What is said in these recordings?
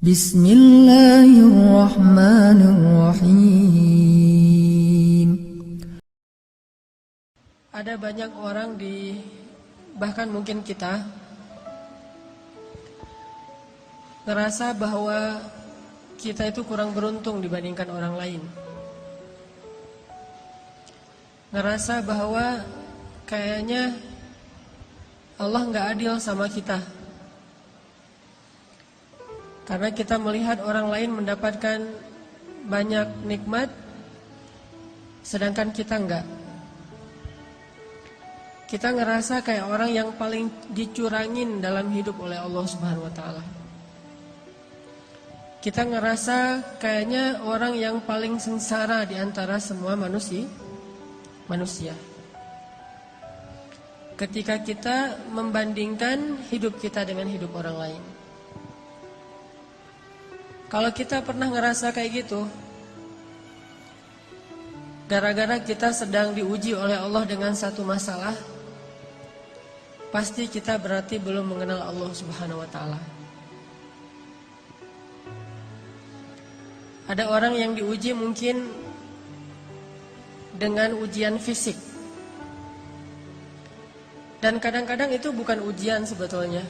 Bismillahirrahmanirrahim. Ada banyak orang bahkan mungkin kita ngerasa bahwa kita itu kurang beruntung dibandingkan orang lain. Ngerasa bahwa kayaknya Allah nggak adil sama kita. Karena kita melihat orang lain mendapatkan banyak nikmat, sedangkan kita enggak. Kita ngerasa kayak orang yang paling dicurangin dalam hidup oleh Allah Subhanahu wa taala. Kita ngerasa kayaknya orang yang paling sengsara di antara semua manusia. Ketika kita membandingkan hidup kita dengan hidup orang lain. Kalau kita pernah ngerasa kayak gitu, gara-gara kita sedang diuji oleh Allah dengan satu masalah, pasti kita berarti belum mengenal Allah Subhanahu wa taala. Ada orang yang diuji mungkin dengan ujian fisik. Dan kadang-kadang itu bukan ujian sebetulnya.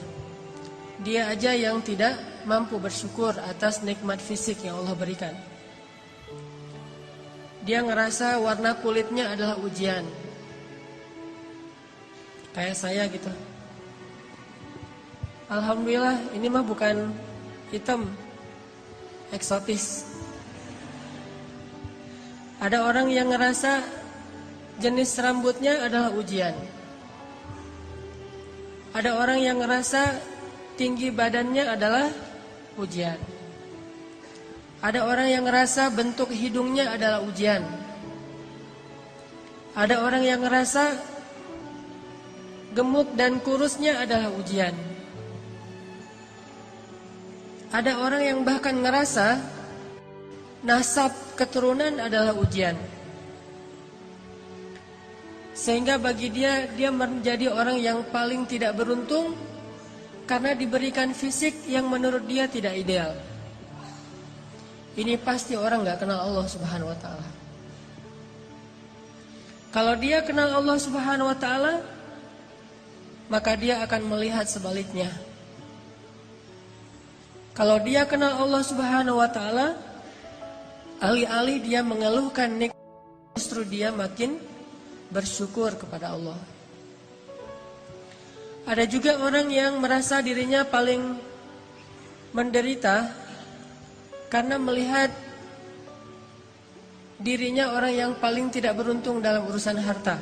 Dia aja yang tidak mampu bersyukur atas nikmat fisik yang Allah berikan. Dia ngerasa warna kulitnya adalah ujian. Kayak saya gitu. Alhamdulillah ini mah bukan hitam, eksotis. Ada orang yang ngerasa jenis rambutnya adalah ujian. Ada orang yang ngerasa tinggi badannya adalah ujian. Ada orang yang ngerasa bentuk hidungnya adalah ujian. Ada orang yang ngerasa gemuk dan kurusnya adalah ujian. Ada orang yang bahkan ngerasa nasab keturunan adalah ujian. Sehingga bagi dia menjadi orang yang paling tidak beruntung karena diberikan fisik yang menurut dia tidak ideal. Ini pasti orang gak kenal Allah Subhanahu wa ta'ala. Kalau dia kenal Allah Subhanahu wa ta'ala, maka dia akan melihat sebaliknya. Kalau dia kenal Allah Subhanahu wa ta'ala, alih-alih dia mengeluhkan nikmat, justru dia makin bersyukur kepada Allah. Ada juga orang yang merasa dirinya paling menderita karena melihat dirinya orang yang paling tidak beruntung dalam urusan harta.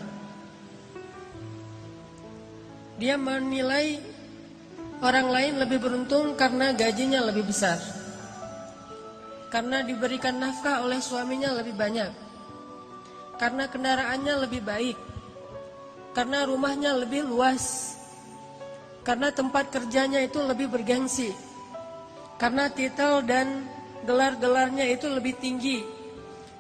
Dia menilai orang lain lebih beruntung karena gajinya lebih besar, karena diberikan nafkah oleh suaminya lebih banyak, karena kendaraannya lebih baik, karena rumahnya lebih luas, karena tempat kerjanya itu lebih bergengsi, karena titel dan gelar-gelarnya itu lebih tinggi,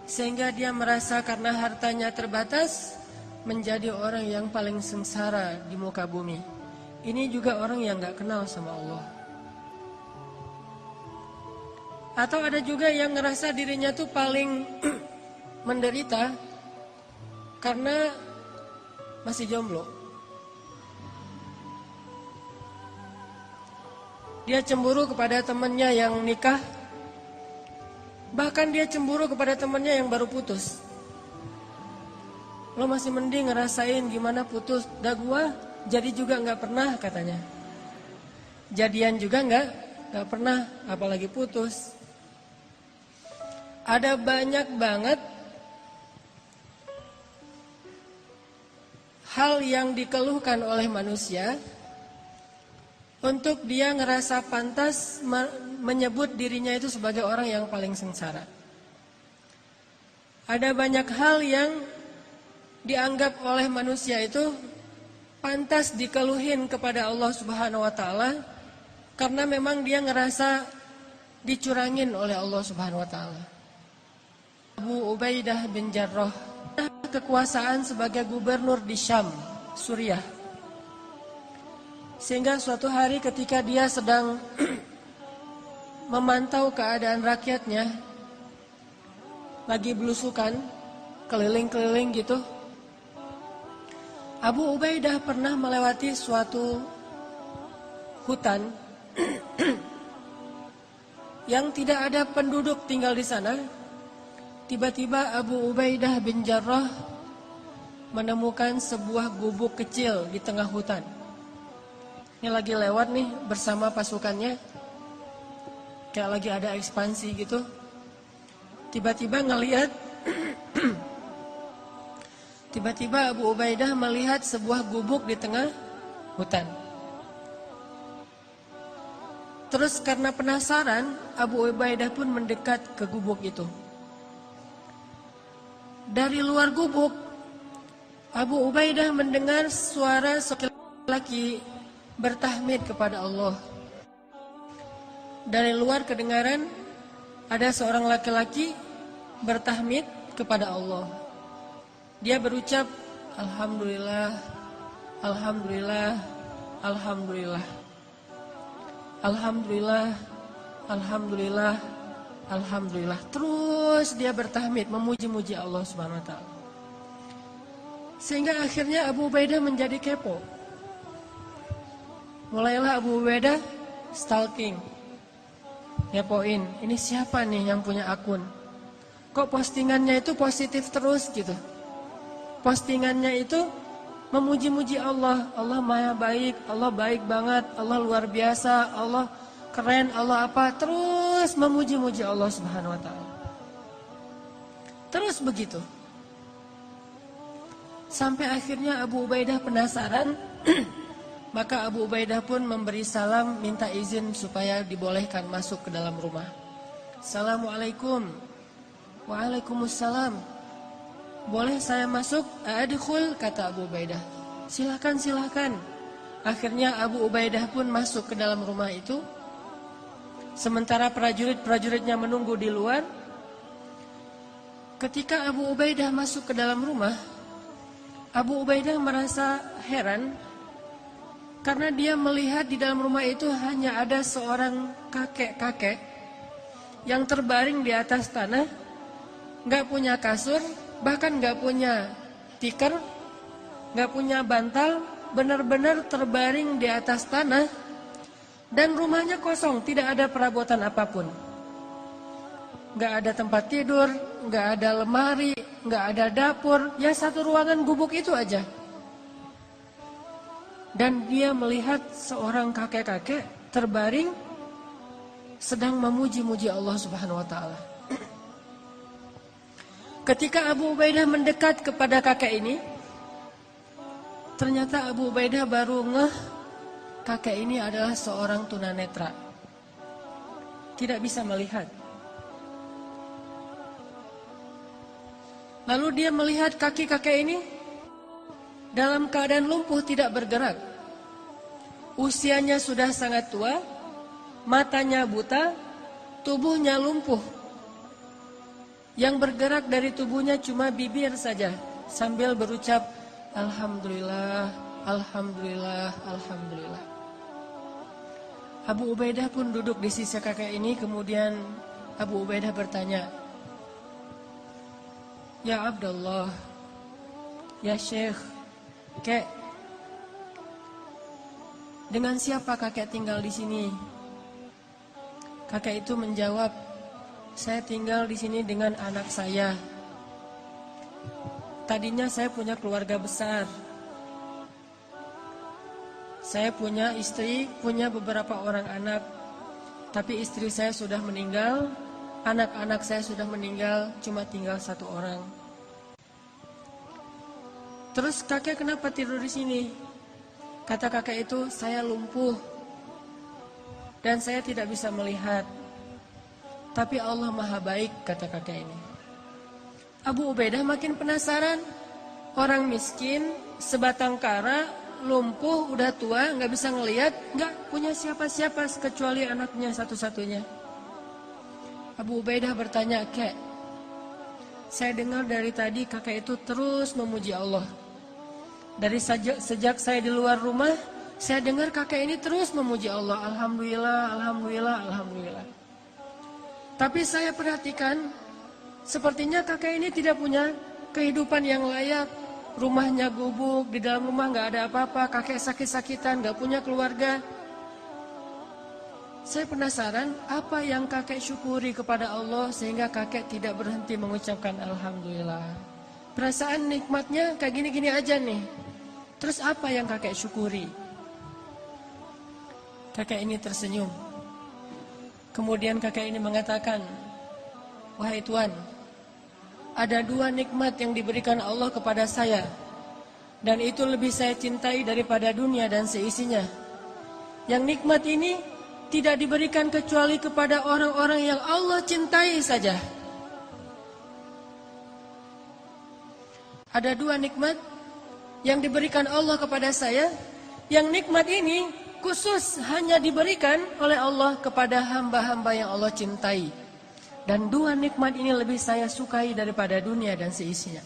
sehingga dia merasa karena hartanya terbatas menjadi orang yang paling sengsara di muka bumi. Ini juga orang yang gak kenal sama Allah. Atau ada juga yang ngerasa dirinya tuh paling menderita karena masih jomblo. Dia cemburu kepada temannya yang nikah. Bahkan dia cemburu kepada temannya yang baru putus. Lo masih mending ngerasain gimana putus. Dah gua jadi juga gak pernah katanya. Jadian juga gak pernah, apalagi putus. Ada banyak banget hal yang dikeluhkan oleh manusia untuk dia ngerasa pantas menyebut dirinya itu sebagai orang yang paling sengsara. Ada banyak hal yang dianggap oleh manusia itu pantas dikeluhin kepada Allah Subhanahu wa taala karena memang dia ngerasa dicurangin oleh Allah Subhanahu wa taala. Abu Ubaidah bin Jarrah kekuasaan sebagai gubernur di Syam, Suriah. Sehingga suatu hari ketika dia sedang memantau keadaan rakyatnya, lagi belusukan, keliling-keliling gitu. Abu Ubaidah pernah melewati suatu hutan yang tidak ada penduduk tinggal di sana. Tiba-tiba Abu Ubaidah bin Jarrah menemukan sebuah gubuk kecil di tengah hutan. Ini lagi lewat nih bersama pasukannya, kayak lagi ada ekspansi gitu. Tiba-tiba ngelihat tiba-tiba Abu Ubaidah melihat sebuah gubuk di tengah hutan. Terus karena penasaran, Abu Ubaidah pun mendekat ke gubuk itu. Dari luar gubuk, Abu Ubaidah mendengar suara seorang laki bertahmid kepada Allah. Dari luar kedengaran ada seorang laki-laki bertahmid kepada Allah. Dia berucap, Alhamdulillah, Alhamdulillah, Alhamdulillah, Alhamdulillah, Alhamdulillah, Alhamdulillah. Terus dia bertahmid, memuji-muji Allah Subhanahu wa Ta'ala. Sehingga akhirnya Abu Ubaidah menjadi kepo. Mulailah Abu Ubaidah stalking, ngepoin, ini siapa nih yang punya akun? Kok postingannya itu positif terus gitu? Postingannya itu memuji-muji Allah. Allah maha baik, Allah baik banget, Allah luar biasa, Allah keren, Allah apa. Terus memuji-muji Allah Subhanahu wa Ta'ala. Terus begitu. Sampai akhirnya Abu Ubaidah penasaran. Maka Abu Ubaidah pun memberi salam, minta izin supaya dibolehkan masuk ke dalam rumah. Assalamualaikum. Waalaikumsalam. Boleh saya masuk? Adkhul, kata Abu Ubaidah. Silakan, silakan. Akhirnya Abu Ubaidah pun masuk ke dalam rumah itu. Sementara prajurit-prajuritnya menunggu di luar. Ketika Abu Ubaidah masuk ke dalam rumah, Abu Ubaidah merasa heran karena dia melihat di dalam rumah itu hanya ada seorang kakek-kakek yang terbaring di atas tanah, nggak punya kasur, bahkan nggak punya tikar, nggak punya bantal, benar-benar terbaring di atas tanah, dan rumahnya kosong, tidak ada perabotan apapun, nggak ada tempat tidur, nggak ada lemari, nggak ada dapur, ya satu ruangan gubuk itu aja. Dan dia melihat seorang kakek-kakek terbaring sedang memuji-muji Allah Subhanahu wa Ta'ala. Ketika Abu Ubaidah mendekat kepada kakek ini, ternyata Abu Ubaidah baru ngeh kakek ini adalah seorang tunanetra, tidak bisa melihat. Lalu dia melihat kaki kakek ini dalam keadaan lumpuh, tidak bergerak. Usianya sudah sangat tua, matanya buta, tubuhnya lumpuh. Yang bergerak dari tubuhnya cuma bibir saja, sambil berucap, Alhamdulillah, Alhamdulillah, Alhamdulillah. Abu Ubaidah pun duduk di sisi kakek ini, kemudian Abu Ubaidah bertanya, Ya Abdullah, Ya Syekh, Kek, dengan siapa kakek tinggal di sini? Kakek itu menjawab, saya tinggal di sini dengan anak saya. Tadinya saya punya keluarga besar. Saya punya istri, punya beberapa orang anak. Tapi istri saya sudah meninggal, anak-anak saya sudah meninggal, cuma tinggal satu orang. Terus kakek kenapa tidur di sini? Kata kakek itu, saya lumpuh dan saya tidak bisa melihat. Tapi Allah maha baik, kata kakek ini. Abu Ubaidah makin penasaran. Orang miskin, sebatang kara, lumpuh, udah tua, nggak bisa ngelihat, nggak punya siapa-siapa kecuali anaknya satu-satunya. Abu Ubaidah bertanya, Kek, saya dengar dari tadi kakek itu terus memuji Allah. Dari sejak saya di luar rumah, saya dengar kakek ini terus memuji Allah. Alhamdulillah, Alhamdulillah, Alhamdulillah. Tapi saya perhatikan, sepertinya kakek ini tidak punya kehidupan yang layak. Rumahnya gubuk, di dalam rumah nggak ada apa-apa, kakek sakit-sakitan, nggak punya keluarga. Saya penasaran, apa yang kakek syukuri kepada Allah sehingga kakek tidak berhenti mengucapkan Alhamdulillah. Perasaan nikmatnya kayak gini-gini aja nih. Terus apa yang kakek syukuri? Kakek ini tersenyum. Kemudian kakek ini mengatakan, wahai Tuhan, ada 2 nikmat yang diberikan Allah kepada saya, dan itu lebih saya cintai daripada dunia dan seisinya. Yang nikmat ini tidak diberikan kecuali kepada orang-orang yang Allah cintai saja. Ada 2 nikmat yang diberikan Allah kepada saya, yang nikmat ini khusus hanya diberikan oleh Allah kepada hamba-hamba yang Allah cintai. Dan 2 nikmat ini lebih saya sukai daripada dunia dan seisinya.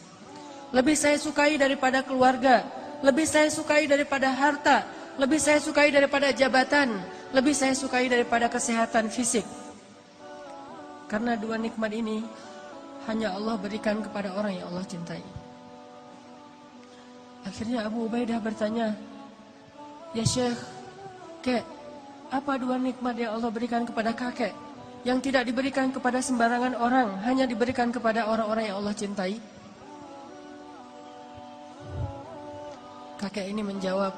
Lebih saya sukai daripada keluarga, lebih saya sukai daripada harta, lebih saya sukai daripada jabatan, lebih saya sukai daripada kesehatan fisik. Karena 2 nikmat ini hanya Allah berikan kepada orang yang Allah cintai. Akhirnya Abu Ubaidah bertanya, ya Syekh, Kek, apa 2 nikmat yang Allah berikan kepada kakek yang tidak diberikan kepada sembarangan orang, hanya diberikan kepada orang-orang yang Allah cintai? Kakek ini menjawab,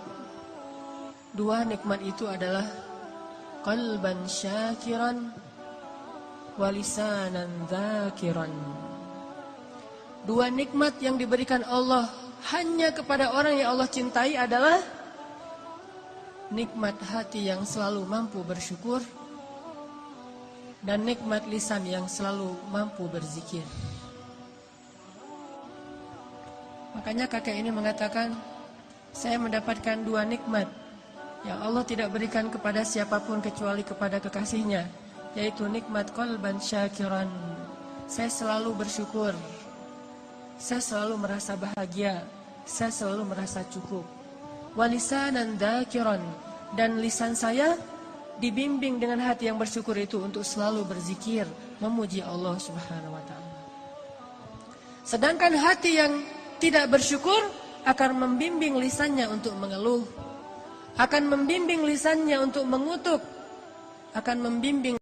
2 nikmat itu adalah qalban syakiran wa lisanan dzakiran. 2 nikmat yang diberikan Allah hanya kepada orang yang Allah cintai adalah nikmat hati yang selalu mampu bersyukur dan nikmat lisan yang selalu mampu berzikir. Makanya kakek ini mengatakan, saya mendapatkan 2 nikmat yang Allah tidak berikan kepada siapapun kecuali kepada kekasihnya, yaitu nikmat qalban syakiran. Saya selalu bersyukur, saya selalu merasa bahagia, saya selalu merasa cukup. Walisanan dzakiran, dan lisan saya dibimbing dengan hati yang bersyukur itu untuk selalu berzikir, memuji Allah Subhanahu wa taala. Sedangkan hati yang tidak bersyukur akan membimbing lisannya untuk mengeluh, akan membimbing lisannya untuk mengutuk, akan membimbing